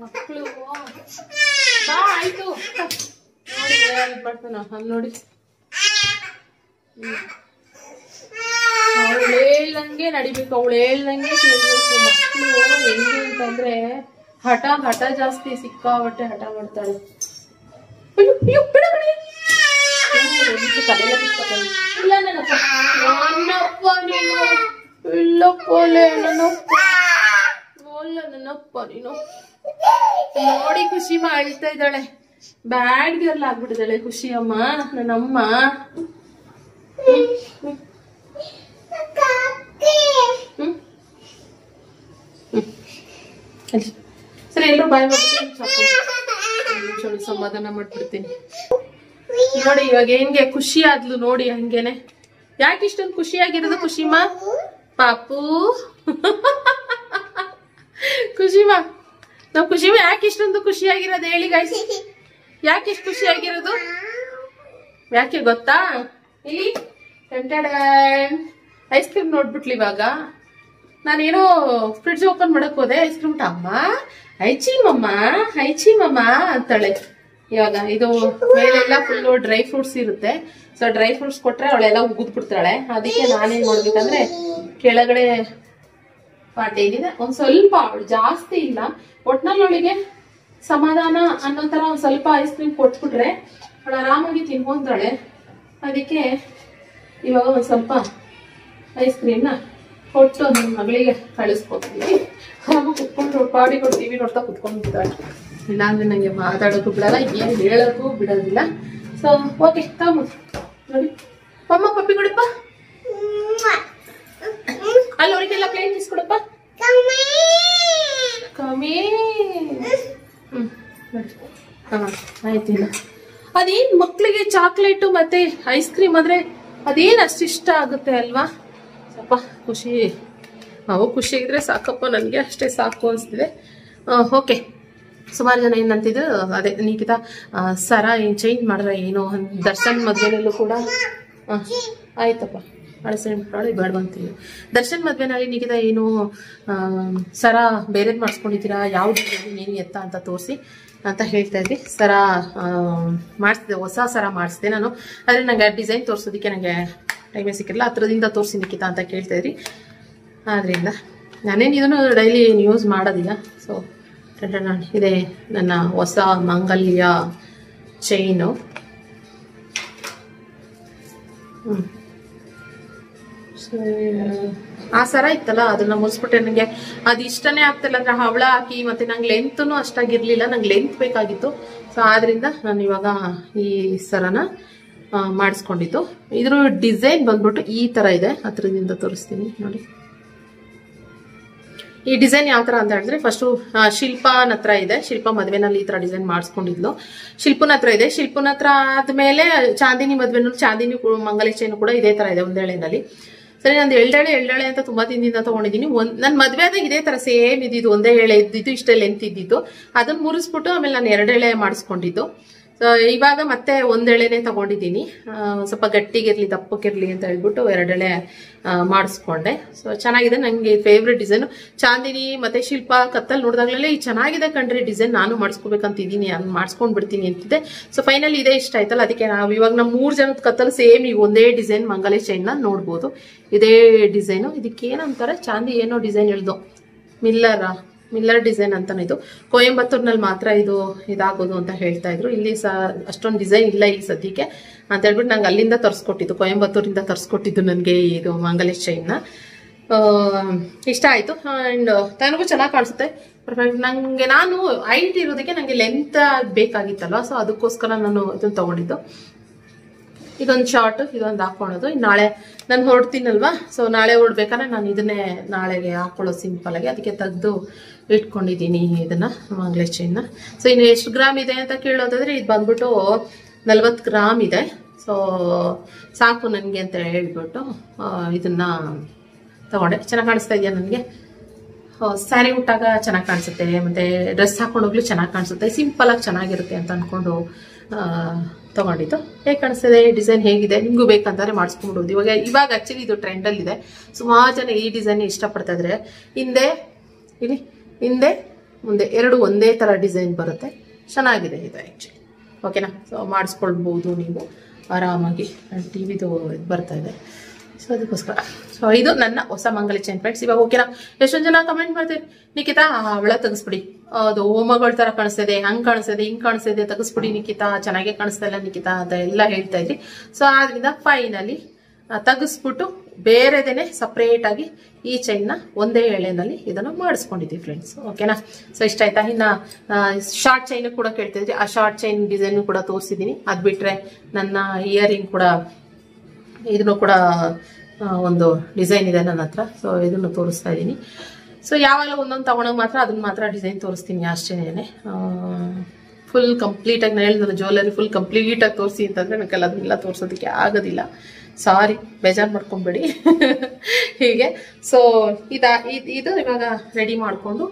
ಮಕ್ಕಳು ಬಾ, ಆಯ್ತು ನೋಡಿ ಬರ್ತಾನ. ನೋಡಿ ಅವಳು ಹೇಳ್ದಂಗೆ ನಡಿಬೇಕು, ಅವಳು ಹೇಳ್ದಂಗೆ ಕೇಳ್ಬೇಕು. ಮಕ್ಕಳು ಹೆಂಗೆ ಅಂತಂದ್ರೆ ಹಠ ಜಾಸ್ತಿ, ಸಿಕ್ಕಾಬಟ್ಟೆ ಹಠ ಮಾಡ್ತಾಳೆ. ಇಲ್ಲ ನನ್ನಪ್ಪ ನೀನು, ನನ್ನಪ್ಪ ನೀನು. ನೋಡಿ ಖುಷಿ ಅಳ್ತಾ ಇದ್ದಾಳೆ. ಬ್ಯಾಡ್ ಗರ್ಲ್ ಆಗ್ಬಿಟ್ಟಿದ್ದಾಳೆ ಖುಷಿ ಅಮ್ಮ, ನನ್ನಮ್ಮ. ಸರಿ, ಎಲ್ಲರೂ ಬಾಯ್ ಮಾಡ್ಬಿಟ್ಟು ಸಮಾಧಾನ ಮಾಡ್ಬಿಡ್ತೀನಿ. ನೋಡಿ ಇವಾಗ ಹೆಂಗೆ ಖುಷಿ ಆದ್ಲು ನೋಡಿ. ಹಂಗೇನೆ ಯಾಕೆ ಇಷ್ಟೊಂದು ಖುಷಿಯಾಗಿರೋದು ಖುಷಿಮಾ? ಪಾಪು ಖುಷಿಮಾ, ನಾವ್ ಖುಷಿಮಾ ಯಾಕೆ ಇಷ್ಟೊಂದು ಖುಷಿಯಾಗಿರೋದು ಹೇಳಿ ಗೈಸ್? ಯಾಕೆ ಇಷ್ಟು ಖುಷಿಯಾಗಿರೋದು ಯಾಕೆ ಗೊತ್ತಾ? ಇಲ್ಲಿ ಐಸ್ ಕ್ರೀಮ್ ನೋಡ್ಬಿಟ್ಲಿ. ಇವಾಗ ನಾನೇನೋ ಫ್ರಿಡ್ಜ್ ಓಪನ್ ಮಾಡಕ್ ಹೋದೆ, ಐಸ್ ಕ್ರೀಮ್ ಅಮ್ಮ ಐಚಿ ಮಮ್ಮ ಅಂತಾಳೆ. ಇವಾಗ ಇದು ಮೇಲೆಲ್ಲ ಫುಲ್ಲು ಡ್ರೈ ಫ್ರೂಟ್ಸ್ ಇರುತ್ತೆ. ಸೊ ಡ್ರೈ ಫ್ರೂಟ್ಸ್ ಕೊಟ್ರೆ ಅವಳೆಲ್ಲ ಉಗಿದ್ಬಿಡ್ತಾಳೆ. ಅದಕ್ಕೆ ನಾನೇನ್ ಮಾಡ್ಬೇಕಂದ್ರೆ ಕೆಳಗಡೆ ಪಾಟ್ ಏನಿದೆ ಒಂದ್ ಸ್ವಲ್ಪ, ಅವಳು ಜಾಸ್ತಿ ಇಲ್ಲ, ಒಟ್ನಲ್ಲಿ ಅವಳಿಗೆ ಸಮಾಧಾನ ಅನ್ನೋ ತರ ಒಂದ್ ಸ್ವಲ್ಪ ಐಸ್ ಕ್ರೀಮ್ ಕೊಟ್ಬಿಟ್ರೆ ಅವಳು ಆರಾಮಾಗಿ ತಿನ್ಕೊಂತಾಳೆ. ಅದಕ್ಕೆ ಇವಾಗ ಒಂದ್ ಸ್ವಲ್ಪ ಐಸ್ ಕ್ರೀಮ್ನ ಕೊಟ್ಟು ನನ್ನ ಮಗಳಿಗೆ ಕಳಿಸ್ಕೊಡ್ತೀವಿ. ಕುತ್ಕೊಂಡು ಪಾಡಿ ಕೊಟ್ಟು ಟಿವಿ ನೋಡ್ತಾ ಕುತ್ಕೊಂಡ್ಬಿಡ್ತಾಳೆ. ಇಲ್ಲಾಂದ್ರೆ ನಂಗೆ ಮಾತಾಡೋಕು ಬಿಡಲ್ಲ, ಏನು ಹೇಳೋಕ್ಕೂ ಬಿಡೋದಿಲ್ಲ. ಸೊ ಓಕೆ, ತಗೊಂಡು ನೋಡಿ ಅಮ್ಮ ಪಪ್ಪಿ ಕೊಡಪ್ಪ. ಅಲ್ಲಿ ಅವರಿಗೆಲ್ಲ ಪ್ಲೇಟ್ ಇಸ್ಕೊಡಪ್ಪ. ಕಮ್ಮಿ ಆಯ್ತಿಲ್ಲ. ಅದೇನ್ ಮಕ್ಳಿಗೆ ಚಾಕ್ಲೇಟು ಮತ್ತೆ ಐಸ್ ಕ್ರೀಮ್ ಅಂದ್ರೆ ಅದೇನ್ ಅಷ್ಟಿಷ್ಟ ಆಗುತ್ತೆ ಅಲ್ವಾ? ಸ್ವಲ್ಪ ಖುಷಿ, ನಾವು ಖುಷಿಯಾಗಿದ್ರೆ ಸಾಕಪ್ಪ, ನನಗೆ ಅಷ್ಟೇ ಸಾಕು ಅನಿಸ್ತಿದೆ. ಓಕೆ, ಸುಮಾರು ಜನ ಏನಂತಿದ್ರು, ಅದೇ ನಿಖಿತಾ ಸರ ಏನು ಚೇಂಜ್ ಮಾಡ್ರೆ ಏನೋ, ದರ್ಶನ್ ಮದುವೆನಲ್ಲೂ ಕೂಡ ಆಯ್ತಪ್ಪ ಹಳಸೆ ಬಿಟ್ಟಾಳು ಬೇಡವಂತೀವಿ. ದರ್ಶನ್ ಮದ್ವೆನಲ್ಲಿ ನಿಖಿತಾ ಏನು ಸರ ಬೇರೆದ್ ಮಾಡಿಸ್ಕೊಂಡಿದ್ದೀರಾ, ಯಾವ್ದು ಏನು ಎತ್ತ ಅಂತ ತೋರಿಸಿ ಅಂತ ಹೇಳ್ತಾ ಇದ್ವಿ. ಸರ ಮಾಡಿಸಿದೆ, ಹೊಸ ಸರ ಮಾಡಿಸಿದೆ ನಾನು. ಆದರೆ ನಂಗೆ ಡಿಸೈನ್ ತೋರಿಸೋದಕ್ಕೆ ನನಗೆ ಟೈಮೇ ಸಿಕ್ಕಿರಲ್ಲ. ಹತ್ರದಿಂದ ತೋರಿಸಿ ನಿಖಿತಾ ಅಂತ ಕೇಳ್ತಾ ಇದ್ರಿ. ಆದ್ದರಿಂದ ನಾನೇನು ಇದನ್ನು ಡೈಲಿ ಯೂಸ್ ಮಾಡೋದಿಲ್ಲ. ಸೊ ಇದೆ ನನ್ನ ಹೊಸ ಮಾಂಗಲ್ಯ ಚೈನು. ಆ ಸರ ಇತ್ತಲ್ಲ ಅದನ್ನ ಮುಗಿಸ್ಬಿಟ್ಟೆ. ನನಗೆ ಅದು ಇಷ್ಟನೇ ಆಗ್ತಿಲ್ಲ, ಅಂದ್ರೆ ಹವಳ ಹಾಕಿ ಮತ್ತೆ ನಂಗೆ ಲೆಂತ್ನು ಅಷ್ಟಾಗಿರ್ಲಿಲ್ಲ, ನಂಗೆ ಲೆಂತ್ ಬೇಕಾಗಿತ್ತು. ಸೊ ಆದ್ರಿಂದ ನಾನು ಇವಾಗ ಈ ಸರನ ಮಾಡಿಸ್ಕೊಂಡಿದ್ದು. ಇದ್ರ ಡಿಸೈನ್ ಬಂದ್ಬಿಟ್ಟು ಈ ತರ ಇದೆ, ಹತ್ರದಿಂದ ತೋರಿಸ್ತೀನಿ ನೋಡಿ. ಈ ಡಿಸೈನ್ ಯಾವ ತರ ಅಂತ ಹೇಳಿದ್ರೆ, ಫಸ್ಟು ಶಿಲ್ಪನ ಹತ್ರ ಇದೆ. ಶಿಲ್ಪ ಮದ್ವೆನಲ್ಲಿ ಈ ತರ ಡಿಸೈನ್ ಮಾಡಿಸ್ಕೊಂಡಿದ್ಲು. ಶಿಲ್ಪನ ಹತ್ರ ಇದೆ. ಶಿಲ್ಪನ ಹತ್ರ ಆದ್ಮೇಲೆ ಚಾಂದಿನಿ ಮದ್ವೆನಲ್ಲಿ ಚಾಂದಿನಿ ಮಂಗಲ ಚೈನು ಕೂಡ ಇದೇ ತರ ಇದೆ, ಒಂದೇಳೆನಲ್ಲಿ. ಸರಿ, ನಂದು ಎಳ್ಳೆಳೆ ಅಂತ ತುಂಬಾ ದಿನದಿಂದ ತಗೊಂಡಿದ್ದೀನಿ. ನನ್ನ ಮದ್ವೆ ಆದಾಗ ಇದೇ ತರ ಸೇಮ್ ಇದ್ದಿದ್ದು, ಒಂದೇ ಎಳೆ ಇದ್ದಿದ್ದು, ಇಷ್ಟೇ ಲೆಂತ್ ಇದ್ದಿದ್ದು. ಅದನ್ನ ಮುರಿಸ್ಬಿಟ್ಟು ಆಮೇಲೆ ನಾನು 2 ಎಳೆ ಮಾಡಿಸ್ಕೊಂಡಿದ್ದು. ಸೊ ಇವಾಗ ಮತ್ತೆ 1 ಎಳೆನೇ ತಗೊಂಡಿದ್ದೀನಿ, ಸ್ವಲ್ಪ ಗಟ್ಟಿಗಿರ್ಲಿ ದಪ್ಪಕ್ಕಿರ್ಲಿ ಅಂತ ಹೇಳ್ಬಿಟ್ಟು 2 ಎಳೆ ಮಾಡಿಸ್ಕೊಂಡೆ. ಸೊ ಚೆನ್ನಾಗಿದೆ, ನಂಗೆ ಫೇವ್ರೆಟ್ ಡಿಸೈನ್. ಚಾಂದಿನಿ ಮತ್ತೆ ಶಿಲ್ಪ ಕತ್ತಲ್ ನೋಡಿದಾಗಲೇ ಈ ಚೆನ್ನಾಗಿದೆ ಕಣ್ರಿ ಡಿಸೈನ್, ನಾನು ಮಾಡಿಸ್ಕೋಬೇಕಂತಿದ್ದೀನಿ, ನಾನು ಮಾಡಿಸ್ಕೊಂಡ್ ಬಿಡ್ತೀನಿ ಅಂತಿದ್ದೆ. ಸೊ ಫೈನಲ್ ಇದೇ ಇಷ್ಟ ಆಯ್ತಲ್ಲ, ಅದಕ್ಕೆ ನಾವು ಇವಾಗ ನಮ್ಮ 3 ಜನದ ಕತ್ತಲ್ ಸೇಮ್ ಈ ಒಂದೇ ಡಿಸೈನ್ ಮಂಗಲ ಚೈನ್ ನ ನೋಡ್ಬೋದು. ಇದೇ ಡಿಸೈನು. ಇದಕ್ಕೆ ಏನಂತಾರೆ, ಚಾಂದಿ ಏನೋ ಡಿಸೈನ್ ಹೇಳ್ದು, ಮಿಲ್ಲರ್ ಡಿಸೈನ್ ಅಂತಾನೆ. ಇದು ಕೊಯಂಬತ್ತೂರ್ನಲ್ಲಿ ಮಾತ್ರ ಇದಾಗೋದು ಅಂತ ಹೇಳ್ತಾ ಇದ್ರು. ಇಲ್ಲಿ ಅಷ್ಟೊಂದು ಡಿಸೈನ್ ಇಲ್ಲ ಇಲ್ಲಿ ಸದ್ಯಕ್ಕೆ ಅಂತ ಹೇಳ್ಬಿಟ್ಟು ನಂಗೆ ಅಲ್ಲಿಂದ ತರಿಸ್ಕೊಟ್ಟಿದ್ದು, ಕೊಯಂಬತ್ತೂರಿಂದ ತರಿಸ್ಕೊಟ್ಟಿದ್ದು ನನಗೆ ಇದು ಮಂಗಲೇಶ್ ಚೈನ್ ನ. ಇಷ್ಟ ಆಯ್ತು. ಅಂಡ್ ನನಗೂ ಚೆನ್ನಾಗಿ ಕಾಣಿಸುತ್ತೆ, ಪರ್ಫೆಕ್ಟ್. ನಾನು ಹೈಟ್ ಇರೋದಕ್ಕೆ ನಂಗೆ ಲೆಂತ್ ಬೇಕಾಗಿತ್ತಲ್ವಾ, ಸೊ ಅದಕ್ಕೋಸ್ಕರ ನಾನು ಇದನ್ನ ತಗೊಂಡಿದ್ದು. ಇದೊಂದು ಶಾರ್ಟ್, ಇದೊಂದು ಹಾಕೊಳ್ಳೋದು. ನಾಳೆ ನಾನು ಹೊರಡ್ತೀನಲ್ವಾ, ಸೊ ನಾಳೆ ಹೊರಡ್ಬೇಕಾದ್ರೆ ನಾನು ಇದನ್ನೇ ನಾಳೆಗೆ ಹಾಕೊಳ್ಳೋದು ಸಿಂಪಲ್ ಆಗಿ, ಅದಕ್ಕೆ ತೆಗೆದು ಇಟ್ಕೊಂಡಿದ್ದೀನಿ ಇದನ್ನ ಮಂಗಲೇಶ್ ಚೈನ್ನ. ಸೊ ಇನ್ನು ಎಷ್ಟು ಗ್ರಾಮ್ ಇದೆ ಅಂತ ಕೇಳೋದಾದ್ರೆ, ಇದು ಬಂದ್ಬಿಟ್ಟು 40 ಗ್ರಾಮ್ ಇದೆ. ಸೊ ಸಾಕು ನನಗೆ ಅಂತ ಹೇಳ್ಬಿಟ್ಟು ಇದನ್ನ ತಗೊಂಡೆ. ಚೆನ್ನಾಗಿ ಕಾಣಿಸ್ತಾ ಇದೆಯಾ ನನಗೆ? ಸ್ಯಾರಿ ಉಟ್ಟಾಗ ಚೆನ್ನಾಗಿ ಕಾಣಿಸುತ್ತೆ, ಮತ್ತೆ ಡ್ರೆಸ್ ಹಾಕೊಂಡೋಗ್ಲು ಚೆನ್ನಾಗಿ ಕಾಣಿಸುತ್ತೆ, ಸಿಂಪಲ್ ಆಗಿ ಚೆನ್ನಾಗಿರುತ್ತೆ ಅಂತ ಅನ್ಕೊಂಡು ತಗೊಂಡಿದ್ದು. ಹೇಗೆ ಕಾಣಿಸ್ತದೆ, ಡಿಸೈನ್ ಹೇಗಿದೆ, ನಿಮ್ಗೂ ಬೇಕಂತಾರೆ ಮಾಡಿಸ್ಕೊಂಡ್ಬಿಡೋದು. ಇವಾಗ ಆಕ್ಚುಲಿ ಇದು ಟ್ರೆಂಡಲ್ಲಿ ಇದೆ. ಸುಮಾರು ಜನ ಈ ಡಿಸೈನ್ ಇಷ್ಟಪಡ್ತಾ ಇದ್ರೆ, ಹಿಂದೆ ಮುಂದೆ 2 ಒಂದೇ ತರ ಡಿಸೈನ್ ಬರುತ್ತೆ. ಚೆನ್ನಾಗಿದೆ ಇದು ಆಕ್ಚುಲಿ. ಓಕೆನಾ? ಸೊ ಮಾಡಿಸ್ಕೊಳ್ಬಹುದು ನೀವು ಆರಾಮಾಗಿ. ಟಿವಿದು ಇದು ಬರ್ತಾ ಇದೆ, ಸೊ ಅದಕ್ಕೋಸ್ಕರ. ಸೊ ಇದು ನನ್ನ ಹೊಸ ಮಂಗಲ ಚೈನ್ ಫ್ರೆಂಡ್ಸ್. ಇವಾಗ ಓಕೆನಾ? ಎಷ್ಟೊಂದು ಜನ ಕಮೆಂಟ್ ಮಾಡ್ತೀರಿ, ನಿಖಿತಾ ಅವಳ ತೆಗಿಸ್ಬಿಡಿ, ಅದು ಹೋಮಗಳ ತರ ಕಾಣಿಸ್ತಿದೆ, ಹಂಗ್ ಕಾಣಿಸ್ತಿದೆ, ಹಿಂಗ್ ಕಾಣಿಸ್ತಿದೆ, ತೆಗಿಸ್ಬಿಡಿ ನಿಖಿತಾ, ಚೆನ್ನಾಗೇ ಕಾಣಿಸ್ತಾ ಇಲ್ಲ ನಿಖಿತಾ ಅಂತ ಎಲ್ಲ ಹೇಳ್ತಾ ಇದ್ರಿ. ಸೊ ಆದ್ರಿಂದ ಫೈನಲಿ ತೆಗಿಸ್ಬಿಟ್ಟು ಬೇರೆದೇನೆ ಸಪ್ರೇಟ್ ಆಗಿ ಈ ಚೈನ್ ನ ಒಂದೇ ಎಳೆನಲ್ಲಿ ಇದನ್ನು ಮಾಡಿಸ್ಕೊಂಡಿದ್ದೀವಿ ಫ್ರೆಂಡ್ಸ್. ಓಕೆನಾ? ಸೊ ಇಷ್ಟ ಆಯ್ತಾ? ಇನ್ನ ಶಾರ್ಟ್ ಚೈನ್ ಕೂಡ ಕೇಳ್ತಿದ್ರಿ, ಆ ಶಾರ್ಟ್ ಚೈನ್ ಡಿಸೈನ್ ಕೂಡ ತೋರಿಸಿದೀನಿ. ಅದ್ ಬಿಟ್ರೆ ನನ್ನ ಇಯರಿಂಗ್ ಕೂಡ, ಇದನ್ನು ಕೂಡ ಒಂದು ಡಿಸೈನ್ ಇದೆ ನನ್ನ ಹತ್ರ. ಸೊ ಇದನ್ನು ತೋರಿಸ್ತಾ ಇದ್ದೀನಿ. ಸೊ ಯಾವಾಗಲೂ ಒಂದೊಂದು ತಗೊಂಡಾಗ ಮಾತ್ರ ಅದನ್ನ ಮಾತ್ರ ಡಿಸೈನ್ ತೋರಿಸ್ತೀನಿ ಅಷ್ಟೇನೆ. ಫುಲ್ ಕಂಪ್ಲೀಟ್ ಆಗಿ ನಾನು ಹೇಳಿದ್ರೆ ಜ್ಯುವೆಲರಿ ಫುಲ್ ಕಂಪ್ಲೀಟ್ ಆಗಿ ತೋರಿಸಿ ಅಂತಂದ್ರೆ ನನಗೆಲ್ಲ ಅದನ್ನೆಲ್ಲ ತೋರಿಸೋದಕ್ಕೆ ಆಗೋದಿಲ್ಲ. ಸಾರಿ, ಬೇಜಾರು ಮಾಡ್ಕೊಂಬೇಡಿ. ಹೀಗೆ ಸೊ ಇದು ಇವಾಗ ರೆಡಿ ಮಾಡಿಕೊಂಡು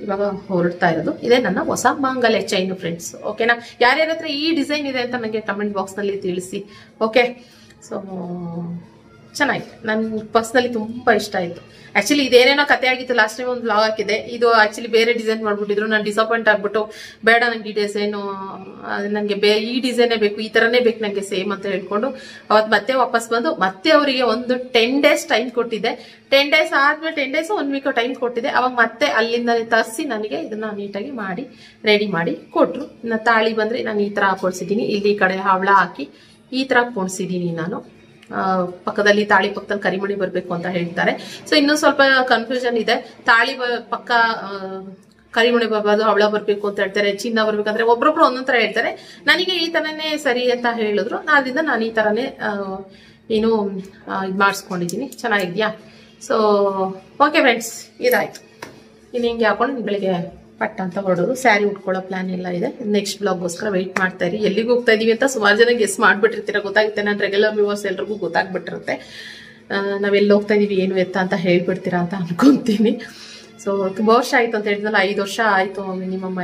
ಇವಾಗ ಹೊರಡ್ತಾ ಇರೋದು. ಇದೇ ನನ್ನ ಹೊಸ ಮಂಗಲ ಚೈನ್ ಫ್ರೆಂಡ್ಸ್. ಓಕೆನಾ? ಯಾರ್ಯಾರ ಹತ್ರ ಈ ಡಿಸೈನ್ ಇದೆ ಅಂತ ನನಗೆ ಕಮೆಂಟ್ ಬಾಕ್ಸ್ ನಲ್ಲಿ ತಿಳಿಸಿ. ಓಕೆ? ಸೊ ಚೆನ್ನಾಗಿದೆ, ನನ್ಗೆ ಪರ್ಸ್ನಲಿ ತುಂಬಾ ಇಷ್ಟ ಆಯ್ತು. ಆಕ್ಚುಲಿ ಇದೇನೇನೋ ಕತೆ ಆಗಿತ್ತು, ಲಾಸ್ಟ್ ಟೈಮ್ ಒಂದು ಬ್ಲಾಗ್ ಹಾಕಿದೆ. ಇದು ಆಕ್ಚುಲಿ ಬೇರೆ ಡಿಸೈನ್ ಮಾಡ್ಬಿಟ್ಟಿದ್ರು, ನಾನು ಡಿಸಪಾಯಿಂಟ್ ಆಗ್ಬಿಟ್ಟು ಬೇಡ ನಂಗೆ ಈ ಡಿಸೈನು, ನಂಗೆ ಈ ಡಿಸೈನೇ ಬೇಕು, ಈ ತರನೇ ಬೇಕು ನಂಗೆ ಸೇಮ್ ಅಂತ ಹೇಳ್ಕೊಂಡು ಅವತ್ತು ಮತ್ತೆ ವಾಪಸ್ ಬಂದು ಮತ್ತೆ ಅವರಿಗೆ ಒಂದು 10 days ಟೈಮ್ ಕೊಟ್ಟಿದ್ದೆ. 10 days ಆದ್ಮೇಲೆ 10 days 1 week ಟೈಮ್ ಕೊಟ್ಟಿದ್ದೆ. ಅವಾಗ ಮತ್ತೆ ಅಲ್ಲಿಂದ ತರಿಸಿ ನನಗೆ ಇದನ್ನ ನೀಟಾಗಿ ಮಾಡಿ ರೆಡಿ ಮಾಡಿ ಕೊಟ್ರು. ಇನ್ನು ತಾಳಿ ಬಂದ್ರೆ ನಾನು ಈ ತರ ಹಾಕೊಳ್ಸಿದ್ದೀನಿ, ಇಲ್ಲಿ ಈ ಕಡೆ ಹವಳ ಹಾಕಿ ಈ ತರ ಕೊಡ್ಸಿದ್ದೀನಿ ನಾನು. ಪಕ್ಕದಲ್ಲಿ ತಾಳಿ ಪಕ್ಕದಲ್ಲಿ ಕರಿಮಣಿ ಬರ್ಬೇಕು ಅಂತ ಹೇಳ್ತಾರೆ. ಸೊ ಇನ್ನೂ ಸ್ವಲ್ಪ ಕನ್ಫ್ಯೂಷನ್ ಇದೆ. ತಾಳಿ ಪಕ್ಕ ಕರಿಮಣಿ ಬರಬಾರ್ದು, ಹವಳ ಬರ್ಬೇಕು ಅಂತ ಹೇಳ್ತಾರೆ, ಚಿನ್ನ ಬರ್ಬೇಕಂದ್ರೆ ಒಬ್ರೊಬ್ರು ಒಂದೊಂದ್ ತರ ಹೇಳ್ತಾರೆ. ನನಗೆ ಈ ತರನೇ ಸರಿ ಅಂತ ಹೇಳಿದ್ರು, ನಾದ್ರಿಂದ ನಾನು ಈ ತರನೇ ಇದು ಮಾಡಿಸ್ಕೊಂಡಿದ್ದೀನಿ. ಚೆನ್ನಾಗಿದ್ಯಾ? ಸೊ ಓಕೆ ಫ್ರೆಂಡ್ಸ್, ಇದಾಯ್ತು. ಇನ್ನು ಹಿಂಗೆ ಹಾಕೊಂಡು ಬೆಳಿಗ್ಗೆ ಪಟ್ಟ ಅಂತ ಹೊರಡೋದು. ಸ್ಯಾರಿ ಉಟ್ಕೊಳ್ಳೋ ಪ್ಲಾನ್ ಎಲ್ಲ ಇದೆ. ನೆಕ್ಸ್ಟ್ ಬ್ಲಾಗ್ಗೋಸ್ಕರ ವೆಯ್ಟ್ ಮಾಡ್ತಾ ಇರಿ. ಎಲ್ಲಿಗೆ ಹೋಗ್ತಾ ಇದೀವಿ ಅಂತ ಸುಮಾರು ಜನ ಗೆಸ್ ಮಾಡ್ಬಿಟ್ಟಿರ್ತೀರ, ಗೊತ್ತಾಗುತ್ತೆ. ನಾನು ರೆಗ್ಯುಲರ್ ವ್ಯೂವರ್ಸ್ ಎಲ್ರಿಗೂ ಗೊತ್ತಾಗ್ಬಿಟ್ಟಿರುತ್ತೆ. ನಾವೆಲ್ಲಿ ಹೋಗ್ತಾ ಇದೀವಿ ಏನು ಎತ್ತ ಅಂತ ಹೇಳ್ಬಿಡ್ತೀರಾ ಅಂತ ಅನ್ಕೊಂತೀನಿ. ಸೊ ತುಂಬಾ ವರ್ಷ ಆಯ್ತು ಅಂತ ಹೇಳಿದ್ನಲ್ಲ, 5 ವರ್ಷ ಆಯ್ತು ಮಿನಿಮಮ್.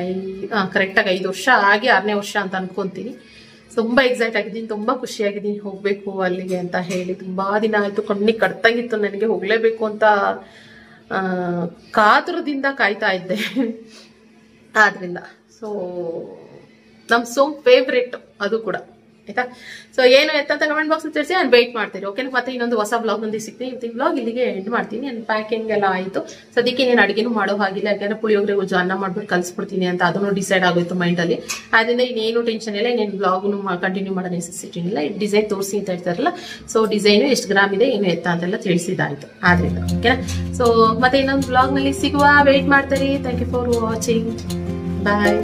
ಕರೆಕ್ಟಾಗಿ 5 ವರ್ಷ ಆಗಿ 6ನೇ ವರ್ಷ ಅಂತ ಅನ್ಕೊಂತೀನಿ. ತುಂಬಾ ಎಕ್ಸೈಟ್ ಆಗಿದ್ದೀನಿ, ತುಂಬಾ ಖುಷಿಯಾಗಿದ್ದೀನಿ ಹೋಗ್ಬೇಕು ಅಲ್ಲಿಗೆ ಅಂತ ಹೇಳಿ. ತುಂಬಾ ದಿನ ಆಯ್ತು, ಕಣ್ಣಿಗೆ ಕಟ್ತಂಗಿತ್ತು ನನಗೆ ಹೋಗ್ಲೇಬೇಕು ಅಂತ ಕಾತುರದಿಂದ ಕಾಯ್ತಾ ಇದ್ದೆ. ಆದ್ರಿಂದ ಸೊ ನಮ್ ಫೇವ್ರೇಟ್ ಅದು ಕೂಡ, ಆಯ್ತಾ. ಸೊ ಏನು ಎತ್ತಂತ ಕಮೆಂಟ್ ಬಾಕ್ಸ್ ತಿಳಿಸಿ, ನಾನು ವೆಯ್ಟ್ ಮಾಡ್ತೀನಿ. ಓಕೆ, ಮತ್ತೆ ಇನ್ನೊಂದು ಹೊಸ ಬ್ಲಾಗ್ ನೊಂದಿಗೆ ಸಿಗ್ತೀನಿ. ಇವತ್ತಿನ ಬ್ಲಾಗ್ ಇಲ್ಲಿಗೆ ಎಂಡ್ ಮಾಡ್ತೀನಿ. ನನ್ನ ಪ್ಯಾಕಿಂಗ್ ಎಲ್ಲ ಆಯಿತು. ಸದ್ಯಕ್ಕೆ ನೀನು ಅಡುಗೆನೂ ಮಾಡೋ ಹಾಗಿಲ್ಲ, ಯಾಕಂದ್ರೆ ಪುಳಿಯೋಗರೆ ಗೊಜ್ಜು ಅನ್ನ ಮಾಡ್ಬಿಟ್ಟು ಕಲಿಸ್ಬಿಡ್ತೀನಿ ಅಂತ ಅದನ್ನು ಡಿಸೈಡ್ ಆಗೋಯ್ತು ಮೈಂಡಲ್ಲಿ. ಅದರಿಂದ ಇನ್ನೇನು ಟೆನ್ಷನ್ ಇಲ್ಲ, ಇನ್ನೇನು ಬ್ಲಾಗ್ನು ಕಂಟಿನ್ಯೂ ಮಾಡೋ ನೆಸೆಸಿಟಿ ಇಲ್ಲ. ಡಿಸೈನ್ ತೋರಿಸಿ ಅಂತ ಹೇಳ್ತಾರಲ್ಲ, ಸೊ ಡಿಸೈನು ಎಷ್ಟು ಗ್ರಾಮ್ ಇದೆ ಏನು ಎತ್ತ ಅಂತೆಲ್ಲ ತಿಳಿಸಿದಾಯ್ತು. ಆದ್ರಿಂದ ಓಕೆನಾ. ಸೊ ಮತ್ತೆ ಇನ್ನೊಂದು ಬ್ಲಾಗ್ನಲ್ಲಿ ಸಿಗುವ, ವೆಯ್ಟ್ ಮಾಡ್ತಾರೆ. Thank you for watching. Bye.